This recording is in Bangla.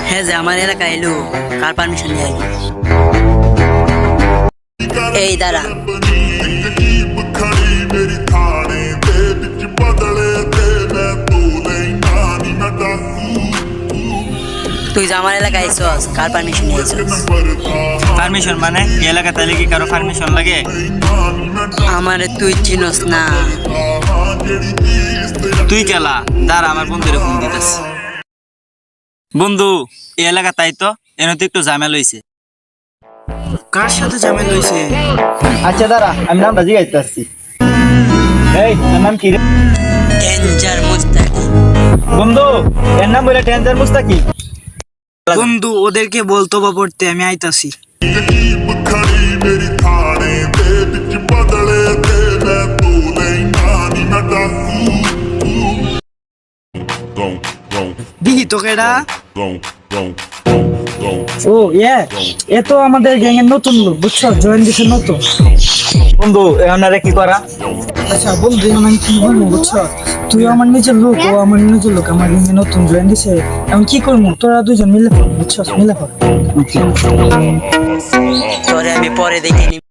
হ্যাঁ যে আমার এলাকায় এলো, কার পারমিশন নিয়ে আইলো? এই দাঁড়া, তুই যে আমার এলাকায় আইছস, কার পারমিশন নিয়ে আইছস? পারমিশন মানে এই এলাকা তাইলে কি কারো পারমিশন লাগে? আমারে তুই চিনস না? তুই কেলা দাঁড়া, আমার বন্ধুরে ফোন দিতেছি। বন্ধু, এই এলাকা তাই তো এনে তো একটু ঝামেলা হইছে। কার সাথে ঝামেলা হয়েছে? আচ্ছা দাঁড়া, আমি নামটা জিজ্ঞাসা আসছি। এই এর নাম কি রে? ডেঞ্জার মুস্তাকি। বন্ধু, এর নাম বলে টেনজার মুস্তাকি। বন্ধু ওদেরকে বলতো বা পড়তে, আমি আইতাছি। দিহি তোকে এটা। ও ইয়ে, এ তো আমাদের গ্যাং এর নতুন লোক, বুঝছো? জয়েন দিছে নতুন। বন্ধু এনারে কি করা? আচ্ছা বন্ধু, এখন আমি কি বলবো বুঝছো? তুই আমার নিজের লোক, ও আমার নিজের লোক, আমার গ্যাং এ নতুন জয়েন দিছে। আমি কি করবো? তোরা দুজন মিলে পড়, বুঝছো? মিলে পড়। তোরে আমি পরে দেখে নিব।